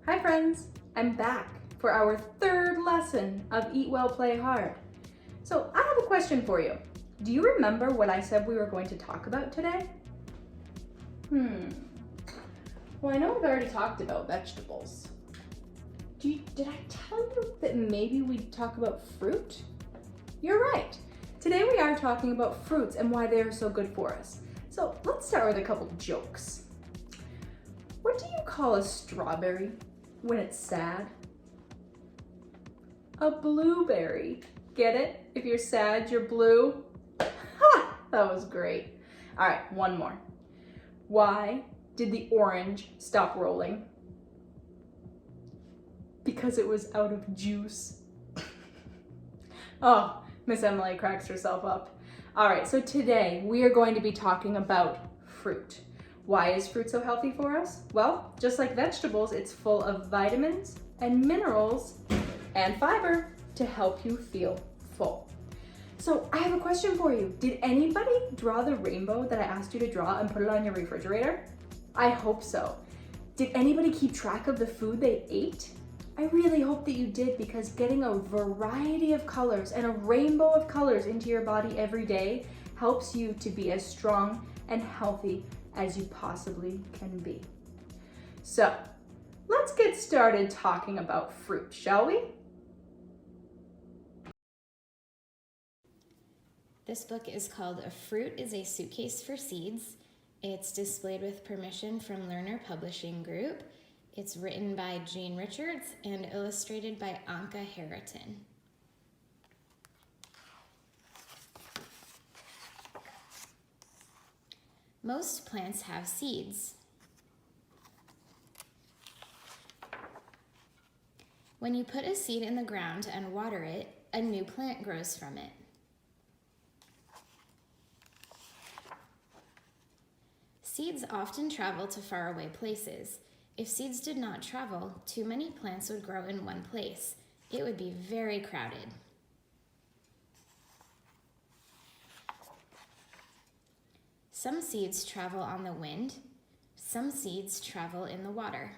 Hi friends, I'm back for our third lesson of Eat Well, Play Hard. So I have a question for you. Do you remember what I said we were going to talk about today? Well, I know we've already talked about vegetables. Did I tell you that maybe we'd talk about fruit? You're right. Today we are talking about fruits and why they are so good for us. So let's start with a couple jokes. What do you call a strawberry when it's sad? A blueberry. Get it? If you're sad, you're blue. Ha! That was great. All right, one more. Why did the orange stop rolling? Because it was out of juice. Oh, Miss Emily cracks herself up. All right, so today we are going to be talking about fruit. Why is fruit so healthy for us? Well, just like vegetables, it's full of vitamins and minerals and fiber to help you feel full. So I have a question for you. Did anybody draw the rainbow that I asked you to draw and put it on your refrigerator? I hope so. Did anybody keep track of the food they ate? I really hope that you did, because getting a variety of colors and a rainbow of colors into your body every day helps you to be as strong and healthy as you possibly can be. So let's get started talking about fruit, shall we? This book is called A Fruit is a Suitcase for Seeds. It's displayed with permission from Lerner Publishing Group. It's written by Jane Richards and illustrated by Anka Harriton. Most plants have seeds. When you put a seed in the ground and water it, a new plant grows from it. Seeds often travel to faraway places. If seeds did not travel, too many plants would grow in one place. It would be very crowded. Some seeds travel on the wind. Some seeds travel in the water.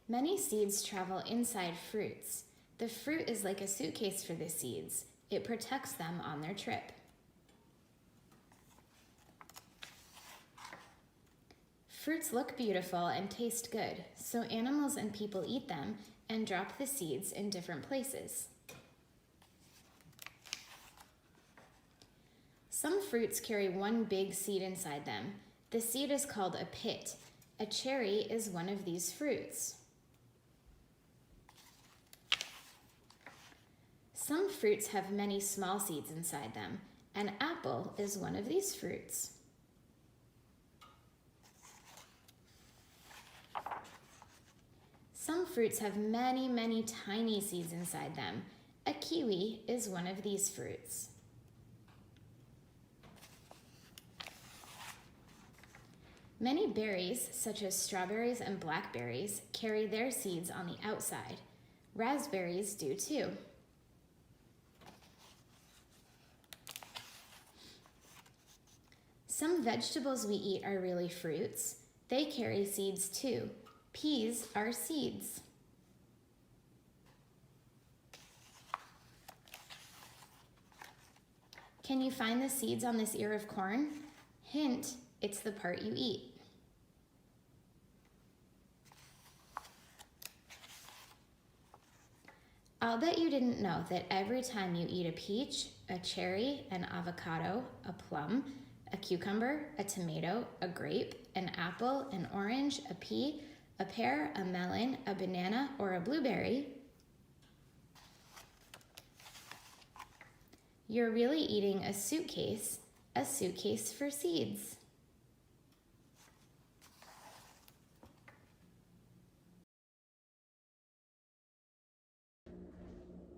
Many seeds travel inside fruits. The fruit is like a suitcase for the seeds. It protects them on their trip. Fruits look beautiful and taste good, so animals and people eat them and drop the seeds in different places. Some fruits carry one big seed inside them. The seed is called a pit. A cherry is one of these fruits. Some fruits have many small seeds inside them. An apple is one of these fruits. Some fruits have many, many tiny seeds inside them. A kiwi is one of these fruits. Many berries, such as strawberries and blackberries, carry their seeds on the outside. Raspberries do too. Some vegetables we eat are really fruits. They carry seeds too. Peas are seeds. Can you find the seeds on this ear of corn? Hint, it's the part you eat. I'll bet you didn't know that every time you eat a peach, a cherry, an avocado, a plum, a cucumber, a tomato, a grape, an apple, an orange, a pea, a pear, a melon, a banana, or a blueberry, you're really eating a suitcase for seeds.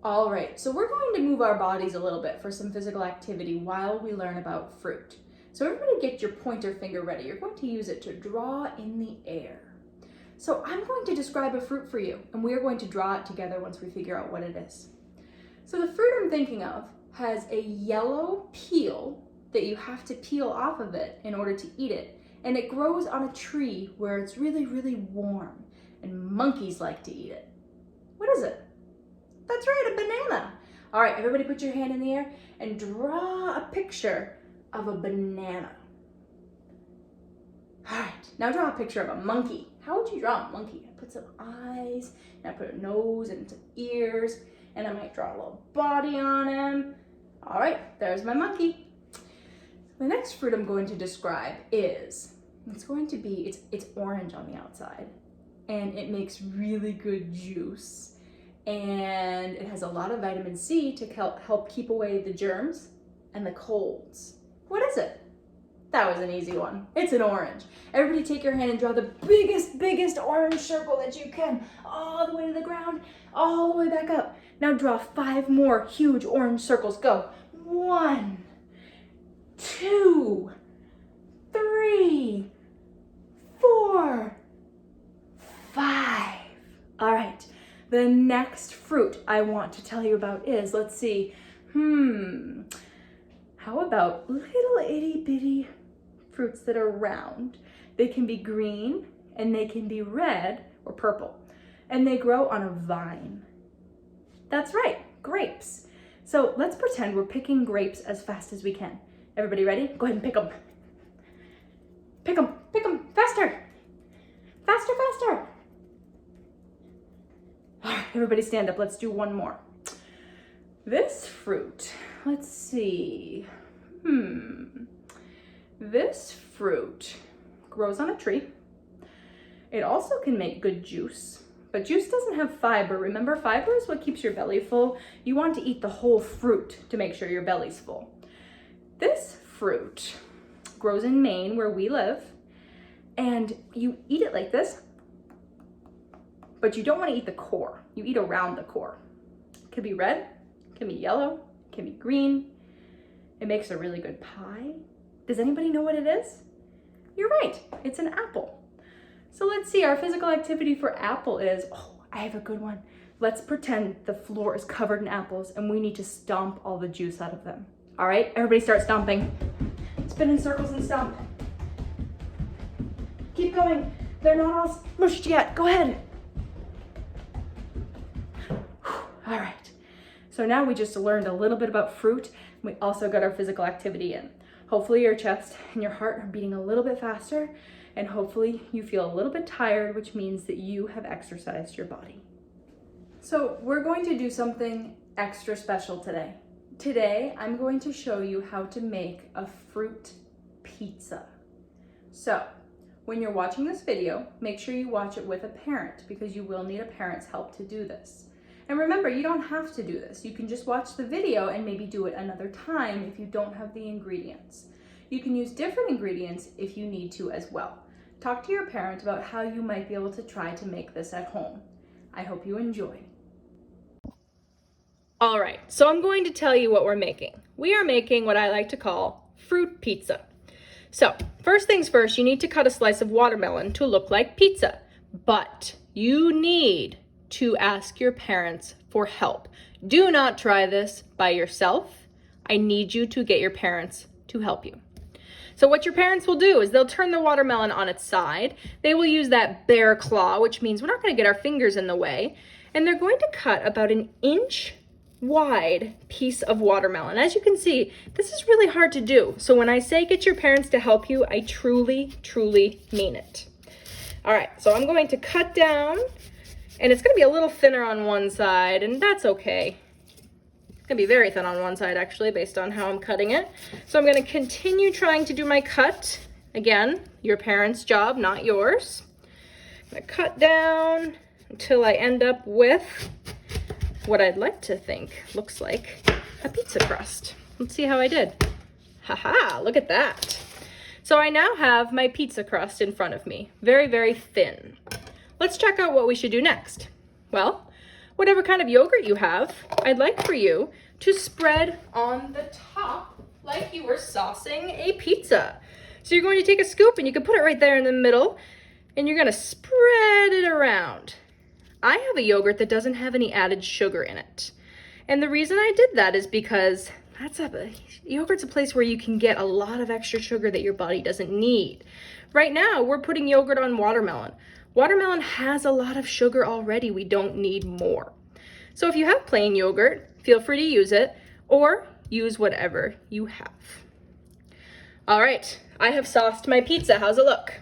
All right, so we're going to move our bodies a little bit for some physical activity while we learn about fruit. So everybody get your pointer finger ready. You're going to use it to draw in the air. So I'm going to describe a fruit for you, and we are going to draw it together once we figure out what it is. So the fruit I'm thinking of has a yellow peel that you have to peel off of it in order to eat it, and it grows on a tree where it's really, really warm, and monkeys like to eat it. What is it? That's right, a banana. All right, everybody put your hand in the air and draw a picture of a banana. All right, now draw a picture of a monkey. How would you draw a monkey? I put some eyes, and I put a nose and some ears, and I might draw a little body on him. All right, there's my monkey. The next fruit I'm going to describe is, it's orange on the outside, and it makes really good juice, and it has a lot of vitamin C to help keep away the germs and the colds. What is it? That was an easy one. It's an orange. Everybody take your hand and draw the biggest orange circle that you can, all the way to the ground, all the way back up. Now draw 5 more huge orange circles. Go. 1, 2, 3, 4, 5. All right, the next fruit I want to tell you about is, let's see, how about little itty bitty fruits that are round? They can be green and they can be red or purple, and they grow on a vine. That's right, grapes. So let's pretend we're picking grapes as fast as we can. Everybody ready? Go ahead and pick them. Pick them, faster. Faster, faster. All right, everybody stand up. Let's do one more. This fruit, let's see. This fruit grows on a tree. It also can make good juice, but juice doesn't have fiber. Remember, fiber is what keeps your belly full. You want to eat the whole fruit to make sure your belly's full. This fruit grows in Maine, where we live, and you eat it like this, but you don't want to eat the core. You eat around the core. It could be red, it can be yellow, it can be green. It makes a really good pie. Does anybody know what it is? You're right, it's an apple. So let's see, our physical activity for apple is, I have a good one. Let's pretend the floor is covered in apples and we need to stomp all the juice out of them. All right, everybody start stomping. Spin in circles and stomp. Keep going. They're not all smushed yet. Go ahead. All right, so now we just learned a little bit about fruit. We also got our physical activity in. Hopefully your chest and your heart are beating a little bit faster, and hopefully you feel a little bit tired, which means that you have exercised your body. So we're going to do something extra special today. Today, I'm going to show you how to make a fruit pizza. So when you're watching this video, make sure you watch it with a parent, because you will need a parent's help to do this. And remember, you don't have to do this. You can just watch the video and maybe do it another time if you don't have the ingredients. You can use different ingredients if you need to as well. Talk to your parent about how you might be able to try to make this at home. I hope you enjoy. All right, so I'm going to tell you what we're making. We are making what I like to call fruit pizza. So first things first, you need to cut a slice of watermelon to look like pizza, but you need to ask your parents for help. Do not try this by yourself. I need you to get your parents to help you. So what your parents will do is they'll turn the watermelon on its side. They will use that bear claw, which means we're not going to get our fingers in the way. And they're going to cut about an inch wide piece of watermelon. As you can see, this is really hard to do. So when I say get your parents to help you, I truly, truly mean it. All right, so I'm going to cut down, and it's going to be a little thinner on one side, and that's okay. It's going to be very thin on one side, actually, based on how I'm cutting it. So I'm going to continue trying to do my cut. Again, your parents' job, not yours. I'm going to cut down until I end up with what I'd like to think looks like a pizza crust. Let's see how I did. Haha, look at that. So I now have my pizza crust in front of me, very, very thin. Let's check out what we should do next. Well, whatever kind of yogurt you have, I'd like for you to spread on the top like you were saucing a pizza. So you're going to take a scoop, and you can put it right there in the middle, and you're going to spread it around. I have a yogurt that doesn't have any added sugar in it. And the reason I did that is because Yogurt's a place where you can get a lot of extra sugar that your body doesn't need. Right now, we're putting yogurt on watermelon. Watermelon has a lot of sugar already. We don't need more. So if you have plain yogurt, feel free to use it, or use whatever you have. All right, I have sauced my pizza. How's it look?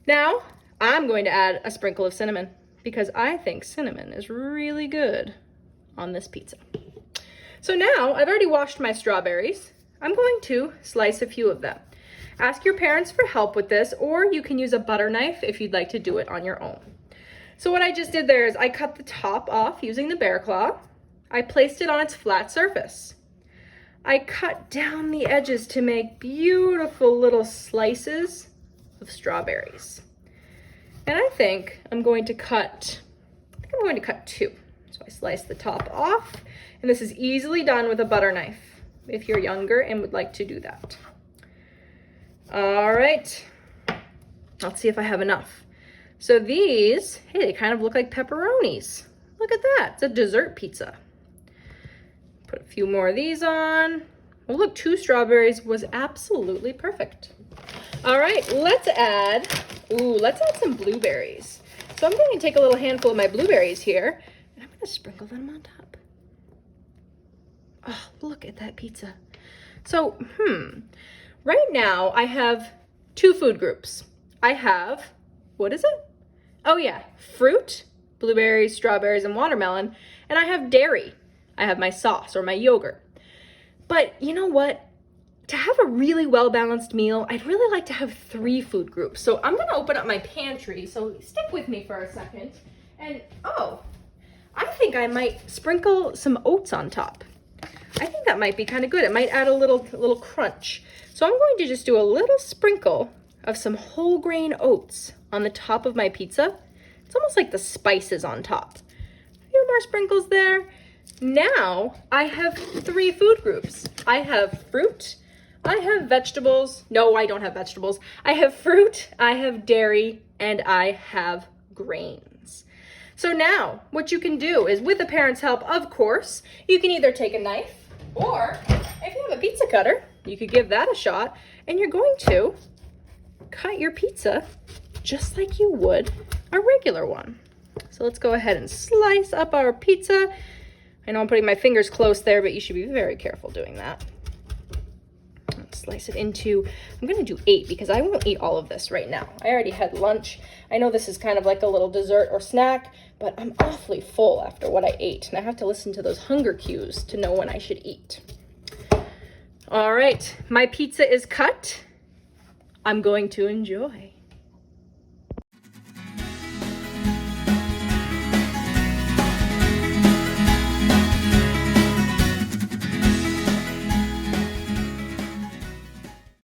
Now, I'm going to add a sprinkle of cinnamon because I think cinnamon is really good on this pizza. So now, I've already washed my strawberries. I'm going to slice a few of them. Ask your parents for help with this, or you can use a butter knife if you'd like to do it on your own. So what I just did there is I cut the top off using the bear claw. I placed it on its flat surface. I cut down the edges to make beautiful little slices of strawberries. And I think I'm going to cut 2. So I slice the top off, and this is easily done with a butter knife if you're younger and would like to do that. All right, let's see if I have enough. So these, hey, they kind of look like pepperonis. Look at that, it's a dessert pizza. Put a few more of these on. Oh look, 2 strawberries was absolutely perfect. All right, let's add some blueberries. So I'm going to take a little handful of my blueberries here, and I'm going to sprinkle them on top. Oh, look at that pizza. So, right now I have 2 food groups. I have, what is it? Oh yeah, fruit, blueberries, strawberries, and watermelon, and I have dairy. I have my sauce or my yogurt. But you know what? To have a really well-balanced meal, I'd really like to have 3 food groups. So I'm gonna open up my pantry, so stick with me for a second. And I think I might sprinkle some oats on top. I think that might be kind of good. It might add a little crunch. So I'm going to just do a little sprinkle of some whole grain oats on the top of my pizza. It's almost like the spices on top. A few more sprinkles there. Now I have 3 food groups. I have fruit, I have vegetables. No, I don't have vegetables. I have fruit, I have dairy, and I have grains. So now what you can do is, with a parent's help, of course, you can either take a knife, or if you have a pizza cutter, you could give that a shot, and you're going to cut your pizza just like you would a regular one. So let's go ahead and slice up our pizza. I know I'm putting my fingers close there, but you should be very careful doing that. Let's slice it into, I'm gonna do 8 because I won't eat all of this right now. I already had lunch. I know this is kind of like a little dessert or snack, but I'm awfully full after what I ate, and I have to listen to those hunger cues to know when I should eat. All right, my pizza is cut. I'm going to enjoy.